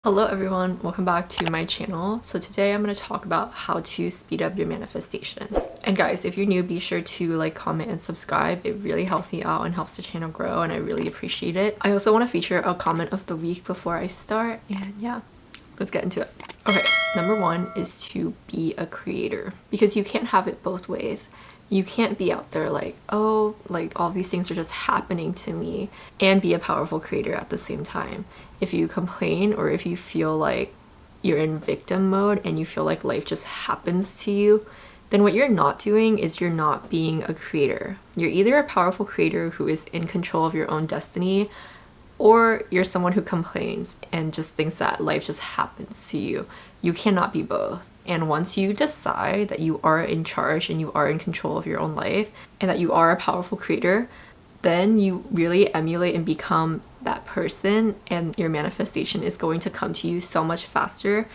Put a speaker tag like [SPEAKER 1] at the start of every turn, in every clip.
[SPEAKER 1] Hello everyone, welcome back to my channel. So today I'm going to talk about how to speed up your manifestation. And guys, if you're new, be sure to like, comment, and subscribe. It really helps me out and helps the channel grow, and I really appreciate it. I also want to feature a comment of the week before I start, and yeah, let's get into it. Okay, number one is to be a creator, because you can't have it both ways. You can't be out there like, oh, like all these things are just happening to me, and be a powerful creator at the same time. If you complain, or if you feel like you're in victim mode and you feel like life just happens to you, then what you're not doing is you're not being a creator. You're either a powerful creator who is in control of your own destiny, or you're someone who complains and just thinks that life just happens to you. You cannot be both. And once you decide that you are in charge and you are in control of your own life and that you are a powerful creator, then you really emulate and become that person, and your manifestation is going to come to you so much faster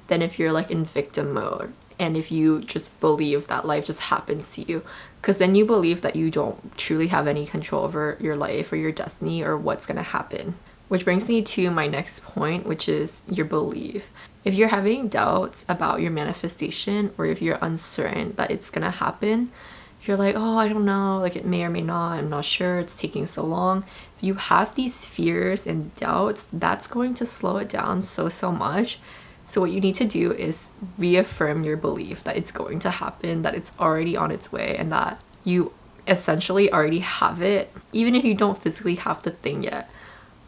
[SPEAKER 1] than if you're like in victim mode and if you just believe that life just happens to you, because then you believe that you don't truly have any control over your life or your destiny or what's going to happen. Which brings me to my next point, which is your belief. If you're having doubts about your manifestation, or if you're uncertain that it's gonna happen, if you're like, oh, I don't know, like it may or may not, I'm not sure, it's taking so long. If you have these fears and doubts, that's going to slow it down so much. So what you need to do is reaffirm your belief that it's going to happen, that it's already on its way, and that you essentially already have it, even if you don't physically have the thing yet,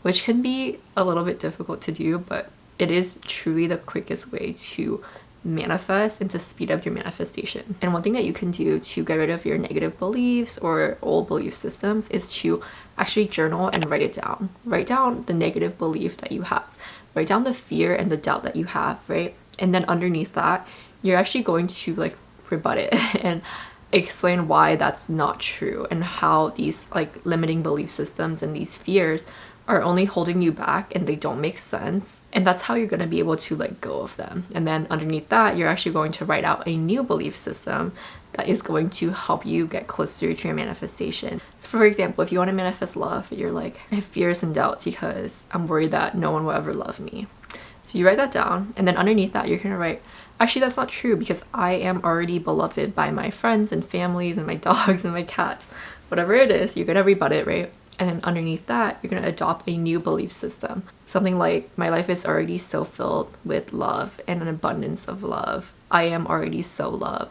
[SPEAKER 1] which can be a little bit difficult to do, but it is truly the quickest way to manifest and to speed up your manifestation. And one thing that you can do to get rid of your negative beliefs or old belief systems is to actually journal and write it down. Write down the negative belief that you have. Write down the fear and the doubt that you have, right? And then underneath that, you're actually going to like rebut it and explain why that's not true, and how these like limiting belief systems and these fears are only holding you back and they don't make sense. And that's how you're going to be able to let go of them. And then underneath that, you're actually going to write out a new belief system that is going to help you get closer to your manifestation. So for example, if you want to manifest love, you're like, I have fears and doubts because I'm worried that no one will ever love me. So you write that down, and then underneath that, you're going to write, actually that's not true, because I am already beloved by my friends and families and my dogs and my cats. Whatever it is, you're going to rebut it, right? And then underneath that, you're going to adopt a new belief system. Something like, my life is already so filled with love and an abundance of love. I am already so loved.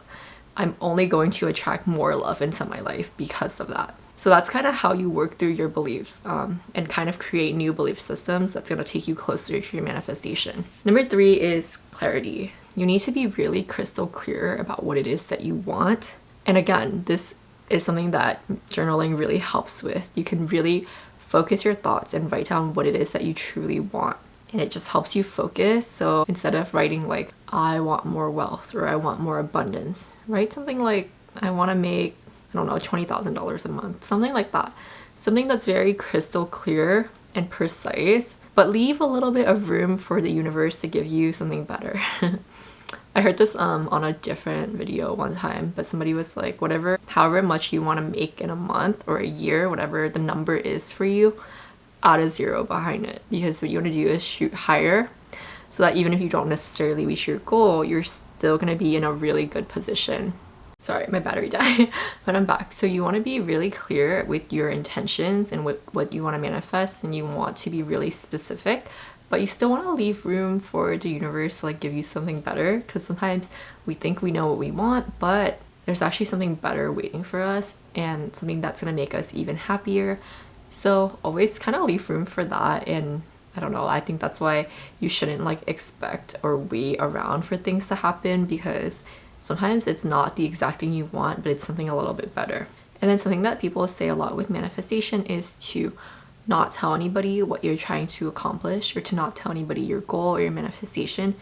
[SPEAKER 1] I'm only going to attract more love into my life because of that. So that's kind of how you work through your beliefs and kind of create new belief systems that's going to take you closer to your manifestation. Number three is clarity. You need to be really crystal clear about what it is that you want. And again, this is something that journaling really helps with. You can really focus your thoughts and write down what it is that you truly want, and it just helps you focus. So instead of writing like, I want more wealth or I want more abundance, write something like, I want to make, I don't know, $20,000 a month, something like that. Something that's very crystal clear and precise, but leave a little bit of room for the universe to give you something better. I heard this on a different video one time, but somebody was like, however much you want to make in a month or a year, whatever the number is for you, add a zero behind it, because what you want to do is shoot higher, so that even if you don't necessarily reach your goal, you're still going to be in a really good position. Sorry, my battery died, but I'm back. So you want to be really clear with your intentions and what you want to manifest, and you want to be really specific, but you still want to leave room for the universe to like give you something better, because sometimes we think we know what we want, but there's actually something better waiting for us, and something that's going to make us even happier. So always kind of leave room for that. And I don't know, I think that's why you shouldn't like expect or wait around for things to happen, because sometimes it's not the exact thing you want, but it's something a little bit better. And then something that people say a lot with manifestation is to not tell anybody what you're trying to accomplish, or to not tell anybody your goal or your manifestation.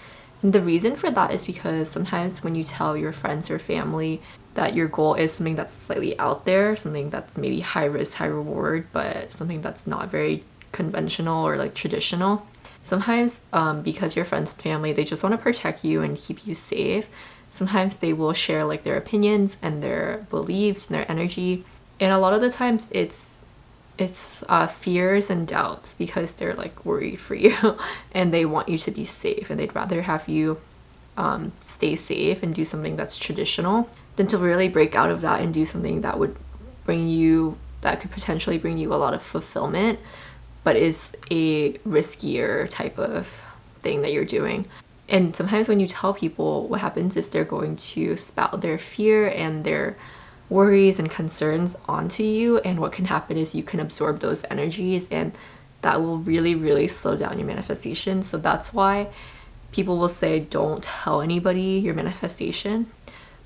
[SPEAKER 1] And the reason for that is because sometimes when you tell your friends or family that your goal is something that's slightly out there, something that's maybe high risk, high reward, but something that's not very conventional or like traditional, sometimes because your friends and family, they just want to protect you and keep you safe, sometimes they will share like their opinions and their beliefs and their energy. And a lot of the times it's It's fears and doubts, because they're like worried for you and they want you to be safe, and they'd rather have you stay safe and do something that's traditional than to really break out of that and do something that would that could potentially bring you a lot of fulfillment, but is a riskier type of thing that you're doing. And sometimes when you tell people, what happens is they're going to spout their fear and their worries and concerns onto you, and what can happen is you can absorb those energies, and that will really, really slow down your manifestation. So that's why people will say don't tell anybody your manifestation.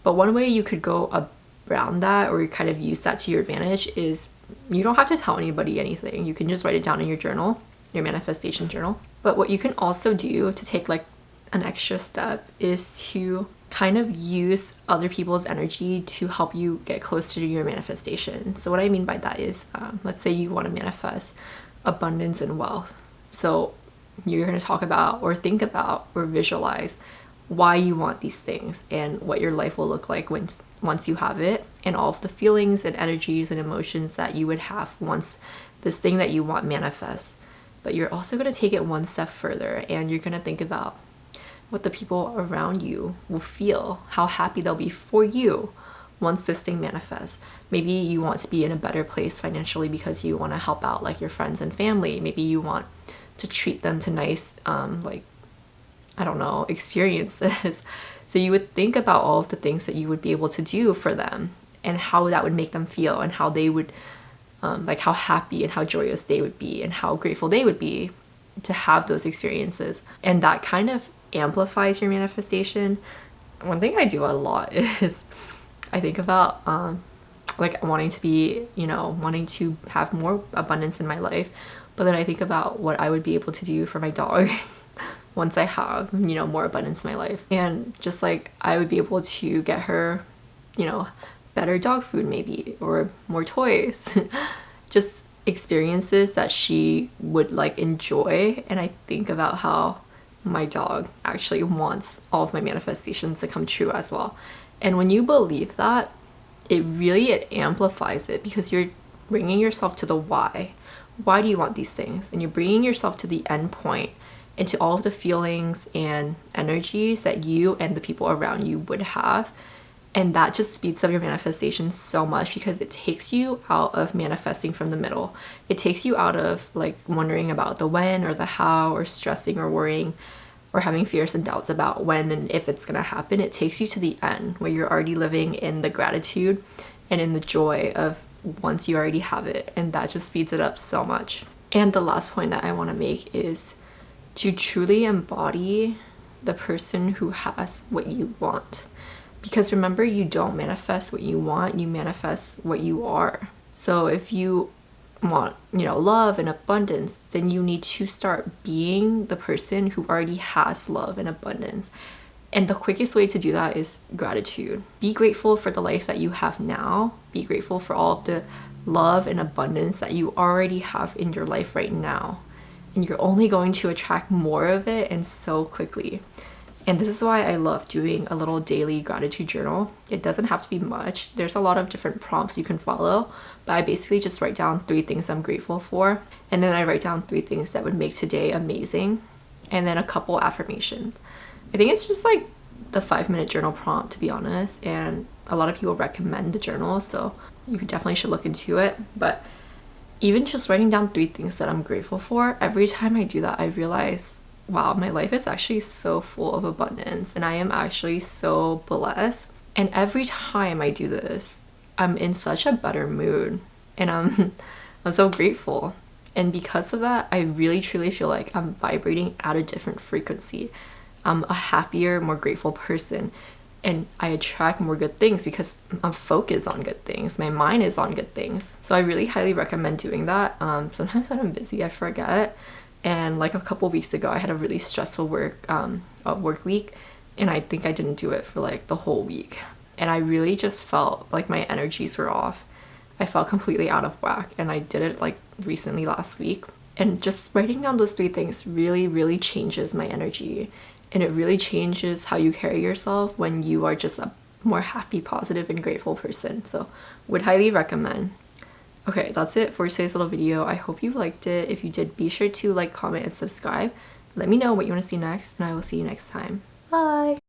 [SPEAKER 1] But one way you could go around that, or kind of use that to your advantage, is you don't have to tell anybody anything. You can just write it down in your journal, your manifestation journal. But what you can also do to take like an extra step is to kind of use other people's energy to help you get closer to your manifestation. So what I mean by that is, let's say you want to manifest abundance and wealth. So you're going to talk about or think about or visualize why you want these things and what your life will look like once you have it, and all of the feelings and energies and emotions that you would have once this thing that you want manifests. But you're also going to take it one step further, and you're going to think about what the people around you will feel, how happy they'll be for you once this thing manifests. Maybe you want to be in a better place financially because you want to help out like your friends and family. Maybe you want to treat them to nice like, I don't know, experiences. So you would think about all of the things that you would be able to do for them, and how that would make them feel, and how they would like how happy and how joyous they would be, and how grateful they would be to have those experiences. And that kind of amplifies your manifestation. One thing I do a lot is I think about like wanting to be, wanting to have more abundance in my life, but then I think about what I would be able to do for my dog once I have, more abundance in my life. And just like I would be able to get her, better dog food maybe, or more toys, just experiences that she would like enjoy. And I think about how my dog actually wants all of my manifestations to come true as well. And when you believe that, it amplifies it, because you're bringing yourself to the why. Why do you want these things? And you're bringing yourself to the end point, into all of the feelings and energies that you and the people around you would have. And that just speeds up your manifestation so much, because it takes you out of manifesting from the middle. It takes you out of like wondering about the when or the how, or stressing or worrying or having fears and doubts about when and if it's gonna happen. It takes you to the end, where you're already living in the gratitude and in the joy of once you already have it. And that just speeds it up so much. And the last point that I want to make is to truly embody the person who has what you want. Because remember, you don't manifest what you want, you manifest what you are. So if you want, love and abundance, then you need to start being the person who already has love and abundance. And the quickest way to do that is gratitude. Be grateful for the life that you have now. Be grateful for all of the love and abundance that you already have in your life right now. And you're only going to attract more of it, and so quickly. And this is why I love doing a little daily gratitude journal. It doesn't have to be much. There's a lot of different prompts you can follow, but I basically just write down 3 things I'm grateful for. And then I write down 3 things that would make today amazing. And then a couple affirmations. I think it's just like the 5-minute journal prompt, to be honest. And a lot of people recommend the journal, so you definitely should look into it. But even just writing down 3 things that I'm grateful for, every time I do that, I realize, wow, my life is actually so full of abundance, and I am actually so blessed. And every time I do this, I'm in such a better mood, and I'm so grateful. And because of that, I really truly feel like I'm vibrating at a different frequency. I'm a happier, more grateful person, and I attract more good things because I'm focused on good things. My mind is on good things. So I really highly recommend doing that. Sometimes when I'm busy, I forget. And like a couple weeks ago, I had a really stressful work week, and I think I didn't do it for like the whole week. And I really just felt like my energies were off. I felt completely out of whack, and I did it like recently last week. And just writing down those 3 things really, really changes my energy. And it really changes how you carry yourself when you are just a more happy, positive, and grateful person. So would highly recommend. Okay, that's it for today's little video. I hope you liked it. If you did, be sure to like, comment, and subscribe. Let me know what you want to see next, and I will see you next time. Bye!